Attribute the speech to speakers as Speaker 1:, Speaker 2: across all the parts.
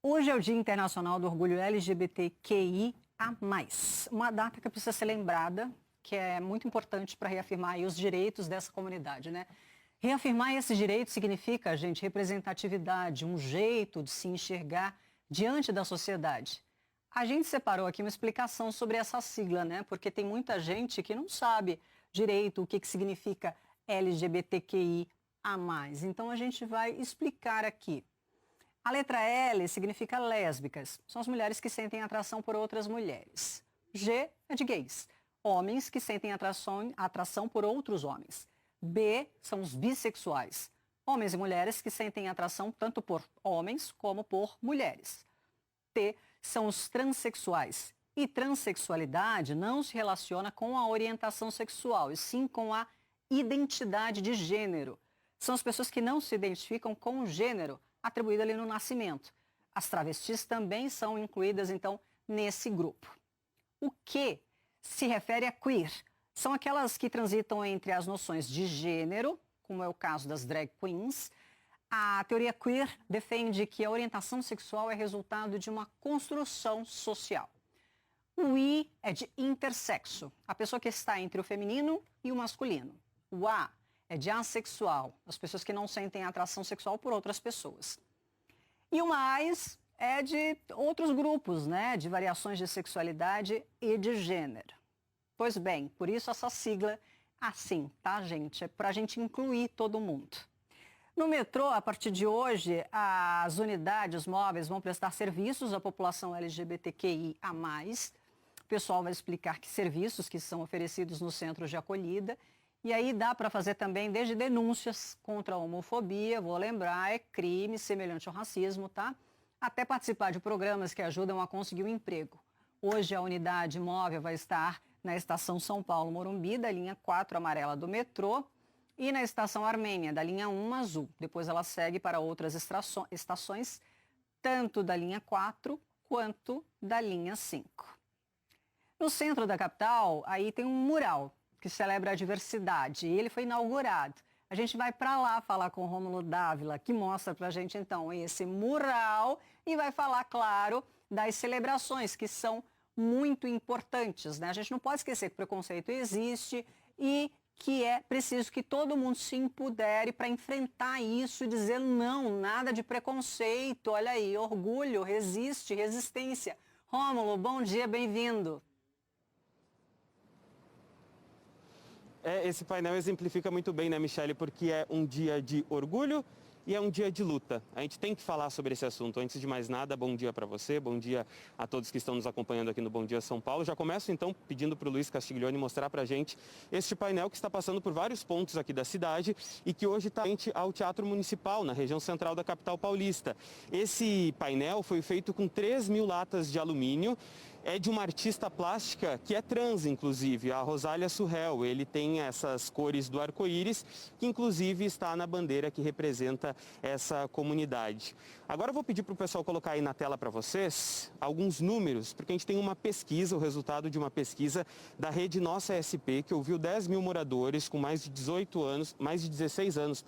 Speaker 1: Hoje é o Dia Internacional do Orgulho LGBTQIA+. Uma data que precisa ser lembrada, que é muito importante para reafirmar aí os direitos dessa comunidade, né? Reafirmar esses direitos significa, gente, representatividade, um jeito de se enxergar diante da sociedade. A gente separou aqui uma explicação sobre essa sigla, né? Porque tem muita gente que não sabe direito o que significa LGBTQIA+. Então a gente vai explicar aqui. A letra L significa lésbicas. São as mulheres que sentem atração por outras mulheres. G é de gays. Homens que sentem atração por outros homens. B são os bissexuais. Homens e mulheres que sentem atração tanto por homens como por mulheres. T são os transexuais. E transexualidade não se relaciona com a orientação sexual, e sim com a identidade de gênero. São as pessoas que não se identificam com o gênero atribuído ali no nascimento. As travestis também são incluídas, então, nesse grupo. O que se refere a queer? São aquelas que transitam entre as noções de gênero, como é o caso das drag queens. A teoria queer defende que a orientação sexual é resultado de uma construção social. O I é de intersexo, a pessoa que está entre o feminino e o masculino. O A é de assexual, as pessoas que não sentem atração sexual por outras pessoas. E o mais é de outros grupos, né, de variações de sexualidade e de gênero. Pois bem, por isso essa sigla assim, tá, gente? É para a gente incluir todo mundo. No metrô, a partir de hoje, as unidades móveis vão prestar serviços à população LGBTQIA+. O pessoal vai explicar que serviços que são oferecidos nos centros de acolhida. E aí dá para fazer também desde denúncias contra a homofobia, vou lembrar, é crime semelhante ao racismo, tá? Até participar de programas que ajudam a conseguir um emprego. Hoje a unidade móvel vai estar na estação São Paulo Morumbi, da linha 4 amarela do metrô, e na estação Armênia, da linha 1 azul. Depois ela segue para outras estações, tanto da linha 4 quanto da linha 5. No centro da capital, aí tem um mural que celebra a diversidade, e ele foi inaugurado. A gente vai para lá falar com o Rômulo Dávila, que mostra para a gente, então, esse mural e vai falar, claro, das celebrações, que são muito importantes, né? A gente não pode esquecer que o preconceito existe e que é preciso que todo mundo se empodere para enfrentar isso e dizer não, nada de preconceito, olha aí, orgulho, resiste, resistência. Rômulo, bom dia, bem-vindo.
Speaker 2: Esse painel exemplifica muito bem, né, Michele, porque é um dia de orgulho e é um dia de luta. A gente tem que falar sobre esse assunto. Antes de mais nada, bom dia para você, bom dia a todos que estão nos acompanhando aqui no Bom Dia São Paulo. Já começo então pedindo para o Luiz Castiglione mostrar para a gente este painel que está passando por vários pontos aqui da cidade e que hoje está frente ao Teatro Municipal, na região central da capital paulista. Esse painel foi feito com 3.000 latas de alumínio. É de uma artista plástica que é trans, inclusive, a Rosália Surrell. Ele tem essas cores do arco-íris, que inclusive está na bandeira que representa essa comunidade. Agora eu vou pedir para o pessoal colocar aí na tela para vocês alguns números, porque a gente tem uma pesquisa, o resultado de uma pesquisa da rede Nossa SP, que ouviu 10.000 moradores com mais de 16 anos,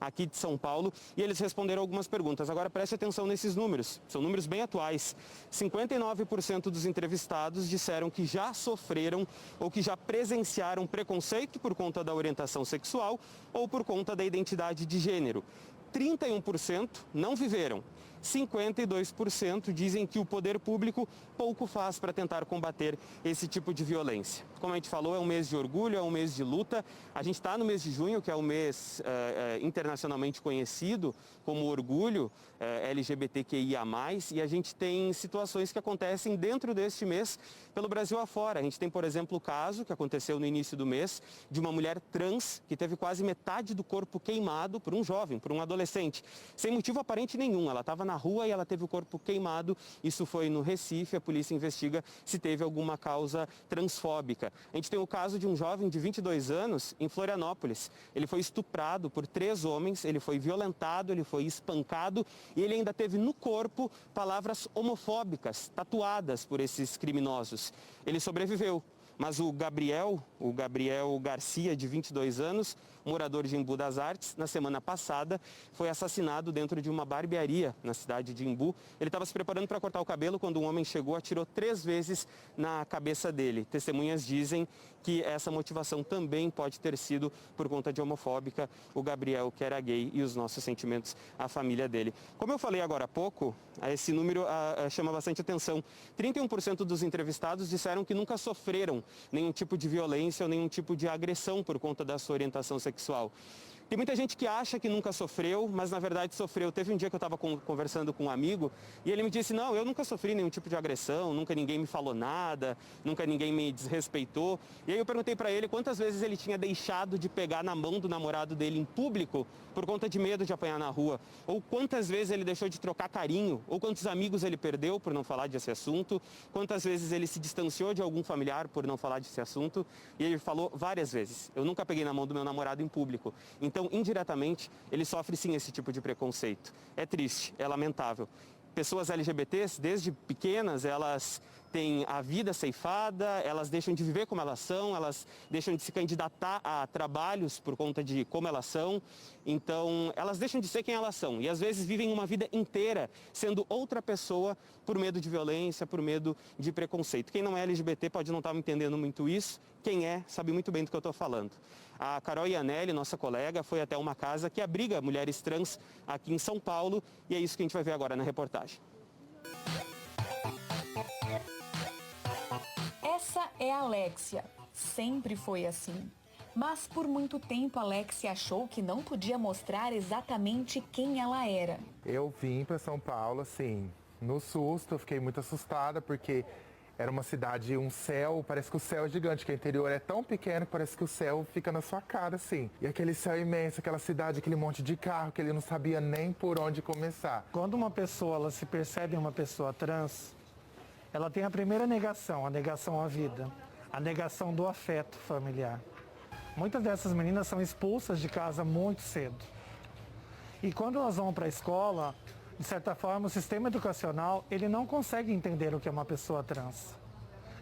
Speaker 2: aqui de São Paulo, e eles responderam algumas perguntas. Agora preste atenção nesses números, são números bem atuais. 59% dos entrevistados disseram que já sofreram ou que já presenciaram preconceito por conta da orientação sexual ou por conta da identidade de gênero. 31% não viveram. 52% dizem que o poder público pouco faz para tentar combater esse tipo de violência. Como a gente falou, é um mês de orgulho, é um mês de luta. A gente está no mês de junho, que é o mês internacionalmente conhecido como Orgulho LGBTQIA+, e a gente tem situações que acontecem dentro deste mês pelo Brasil afora. A gente tem, por exemplo, o caso que aconteceu no início do mês de uma mulher trans que teve quase metade do corpo queimado por um jovem, por um adolescente, sem motivo aparente nenhum. Ela estava na rua e ela teve o corpo queimado. Isso foi no Recife. A polícia investiga se teve alguma causa transfóbica. A gente tem o caso de um jovem de 22 anos em Florianópolis. Ele foi estuprado por 3 homens, ele foi violentado, ele foi espancado e ele ainda teve no corpo palavras homofóbicas tatuadas por esses criminosos. Ele sobreviveu. Mas o Gabriel Garcia, de 22 anos, morador de Embu das Artes, na semana passada, foi assassinado dentro de uma barbearia na cidade de Embu. Ele estava se preparando para cortar o cabelo quando um homem chegou, atirou 3 vezes na cabeça dele. Testemunhas dizem que essa motivação também pode ter sido por conta de homofóbica. O Gabriel, que era gay, e os nossos sentimentos à família dele. Como eu falei agora há pouco, esse número chama bastante atenção. 31% dos entrevistados disseram que nunca sofreram nenhum tipo de violência ou nenhum tipo de agressão por conta da sua orientação sexual. Tem muita gente que acha que nunca sofreu, mas na verdade sofreu. Teve um dia que eu estava conversando com um amigo e ele me disse, não, eu nunca sofri nenhum tipo de agressão, nunca ninguém me falou nada, nunca ninguém me desrespeitou. E aí eu perguntei para ele quantas vezes ele tinha deixado de pegar na mão do namorado dele em público por conta de medo de apanhar na rua. Ou quantas vezes ele deixou de trocar carinho, ou quantos amigos ele perdeu por não falar desse assunto, quantas vezes ele se distanciou de algum familiar por não falar desse assunto. E ele falou várias vezes, eu nunca peguei na mão do meu namorado em público. Então, indiretamente, ele sofre sim esse tipo de preconceito. É triste, é lamentável. Pessoas LGBTs, desde pequenas, elas têm a vida ceifada, elas deixam de viver como elas são, elas deixam de se candidatar a trabalhos por conta de como elas são. Então, elas deixam de ser quem elas são e às vezes vivem uma vida inteira sendo outra pessoa por medo de violência, por medo de preconceito. Quem não é LGBT pode não estar entendendo muito isso, quem é sabe muito bem do que eu estou falando. A Carol Iannelli, nossa colega, foi até uma casa que abriga mulheres trans aqui em São Paulo e é isso que a gente vai ver agora na reportagem.
Speaker 3: Essa é a Alexia. Sempre foi assim. Mas por muito tempo Alexia achou que não podia mostrar exatamente quem ela era.
Speaker 4: Eu vim para São Paulo, assim, no susto, eu fiquei muito assustada porque era uma cidade, um céu, parece que o céu é gigante, que o interior é tão pequeno que parece que o céu fica na sua cara, assim. E aquele céu imenso, aquela cidade, aquele monte de carro que ele não sabia nem por onde começar.
Speaker 5: Quando uma pessoa ela se percebe uma pessoa trans, ela tem a primeira negação, a negação à vida, a negação do afeto familiar. Muitas dessas meninas são expulsas de casa muito cedo. E quando elas vão para a escola, de certa forma, o sistema educacional, ele não consegue entender o que é uma pessoa trans.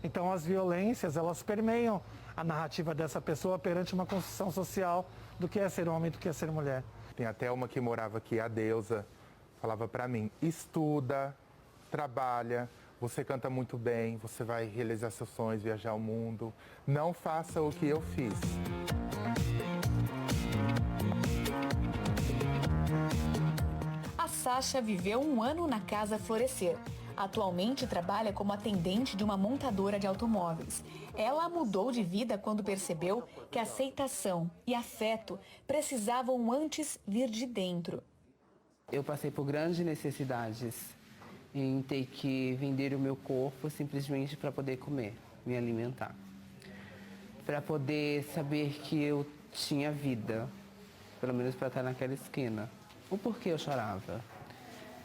Speaker 5: Então, as violências, elas permeiam a narrativa dessa pessoa perante uma construção social do que é ser homem e do que é ser mulher.
Speaker 4: Tem até uma que morava aqui, a Deusa, falava para mim, estuda, trabalha, você canta muito bem, você vai realizar seus sonhos, viajar o mundo. Não faça o que eu fiz.
Speaker 3: A Sasha viveu 1 ano na Casa Florescer. Atualmente trabalha como atendente de uma montadora de automóveis. Ela mudou de vida quando percebeu que aceitação e afeto precisavam antes vir de dentro.
Speaker 6: Eu passei por grandes necessidades em ter que vender o meu corpo simplesmente para poder comer, me alimentar. Para poder saber que eu tinha vida, pelo menos para estar naquela esquina. O porquê eu chorava?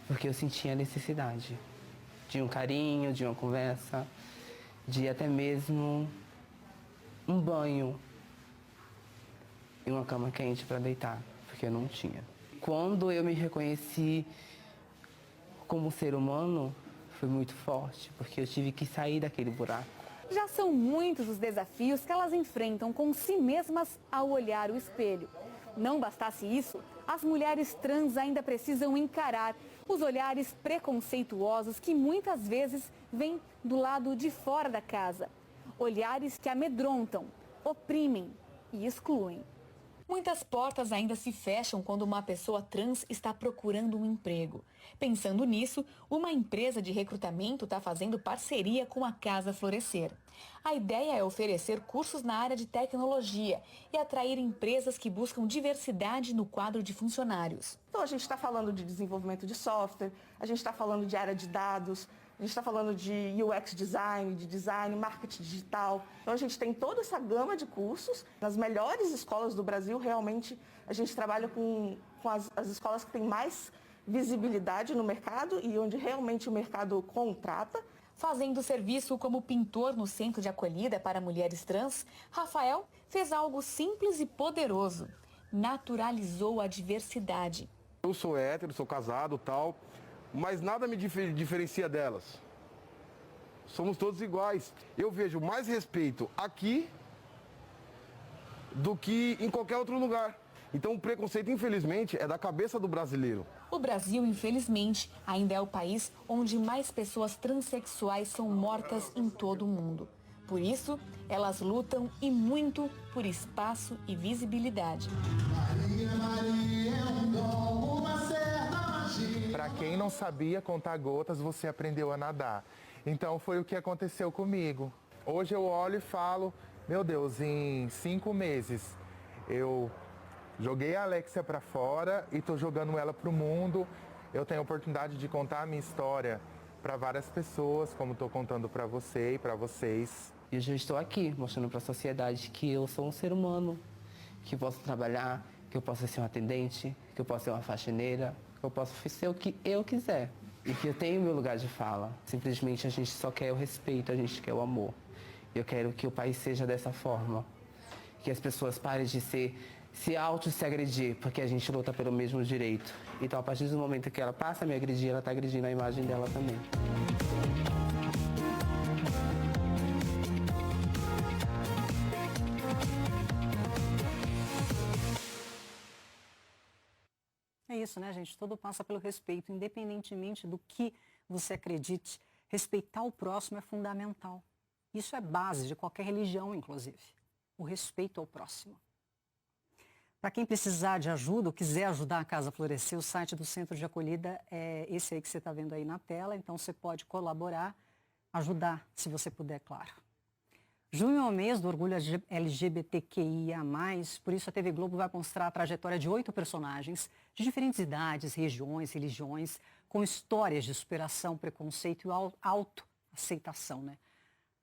Speaker 6: Porque eu sentia a necessidade de um carinho, de uma conversa, de até mesmo um banho e uma cama quente para deitar, porque eu não tinha. Quando eu me reconheci como ser humano, foi muito forte, porque eu tive que sair daquele buraco.
Speaker 7: Já são muitos os desafios que elas enfrentam com si mesmas ao olhar o espelho. Não bastasse isso, as mulheres trans ainda precisam encarar os olhares preconceituosos que muitas vezes vêm do lado de fora da casa. Olhares que amedrontam, oprimem e excluem.
Speaker 3: Muitas portas ainda se fecham quando uma pessoa trans está procurando um emprego. Pensando nisso, uma empresa de recrutamento está fazendo parceria com a Casa Florescer. A ideia é oferecer cursos na área de tecnologia e atrair empresas que buscam diversidade no quadro de funcionários.
Speaker 8: Então a gente está falando de desenvolvimento de software, a gente está falando de área de dados, a gente está falando de UX design, de design, marketing digital. Então a gente tem toda essa gama de cursos. Nas melhores escolas do Brasil, realmente, a gente trabalha com as escolas que têm mais visibilidade no mercado e onde realmente o mercado contrata.
Speaker 3: Fazendo serviço como pintor no centro de acolhida para mulheres trans, Rafael fez algo simples e poderoso. Naturalizou a diversidade.
Speaker 9: Eu sou hétero, sou casado, tal, mas nada me diferencia delas. Somos todos iguais. Eu vejo mais respeito aqui do que em qualquer outro lugar. Então o preconceito, infelizmente, é da cabeça do brasileiro.
Speaker 3: O Brasil, infelizmente, ainda é o país onde mais pessoas transexuais são mortas em todo o mundo. Por isso, elas lutam e muito por espaço e visibilidade.
Speaker 4: Para quem não sabia contar gotas, você aprendeu a nadar. Então foi o que aconteceu comigo. Hoje eu olho e falo, meu Deus, em 5 meses eu joguei a Alexia para fora e estou jogando ela para o mundo. Eu tenho a oportunidade de contar a minha história para várias pessoas, como estou contando para você e para vocês.
Speaker 6: E hoje eu estou aqui mostrando para a sociedade que eu sou um ser humano, que eu posso trabalhar, que eu posso ser um atendente, que eu posso ser uma faxineira, que eu posso ser o que eu quiser. E que eu tenho meu lugar de fala. Simplesmente a gente só quer o respeito, a gente quer o amor. Eu quero que o país seja dessa forma. Que as pessoas parem de se agredir, porque a gente luta pelo mesmo direito. Então, a partir do momento que ela passa a me agredir, ela está agredindo a imagem dela também.
Speaker 1: É isso, né, gente? Tudo passa pelo respeito, independentemente do que você acredite. Respeitar o próximo é fundamental. Isso é base de qualquer religião, inclusive. O respeito ao próximo. Para quem precisar de ajuda ou quiser ajudar a Casa Florescer, o site do Centro de Acolhida é esse aí que você está vendo aí na tela. Então, você pode colaborar, ajudar, se você puder, claro. Junho é o mês do orgulho LGBTQIA+, por isso a TV Globo vai mostrar a trajetória de 8 personagens de diferentes idades, regiões, religiões, com histórias de superação, preconceito e autoaceitação, né?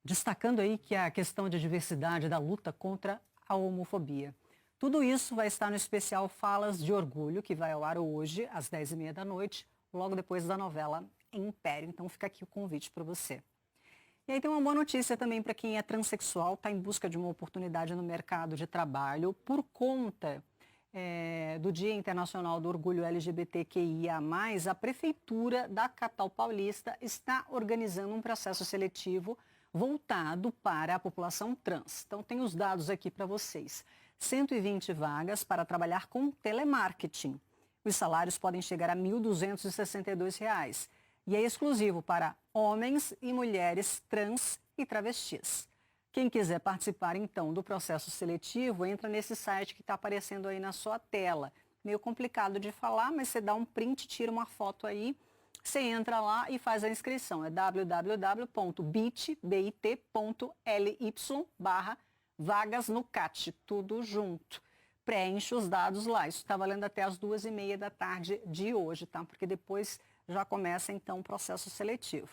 Speaker 1: Destacando aí que a questão de diversidade da luta contra a homofobia. Tudo isso vai estar no especial Falas de Orgulho, que vai ao ar hoje, às 10h30 da noite, logo depois da novela Império. Então fica aqui o convite para você. E aí tem uma boa notícia também para quem é transexual, está em busca de uma oportunidade no mercado de trabalho. Por conta do Dia Internacional do Orgulho LGBTQIA+, a Prefeitura da capital paulista está organizando um processo seletivo voltado para a população trans. Então tem os dados aqui para vocês. 120 vagas para trabalhar com telemarketing. Os salários podem chegar a R$ 1.262. E é exclusivo para homens e mulheres trans e travestis. Quem quiser participar, então, do processo seletivo, entra nesse site que está aparecendo aí na sua tela. Meio complicado de falar, mas você dá um print, tira uma foto aí, você entra lá e faz a inscrição. É www.bit.ly/vagas no CAT, tudo junto. Preenche os dados lá. Isso está valendo até as 2h30 da tarde de hoje, tá? Porque depois já começa, então, o processo seletivo.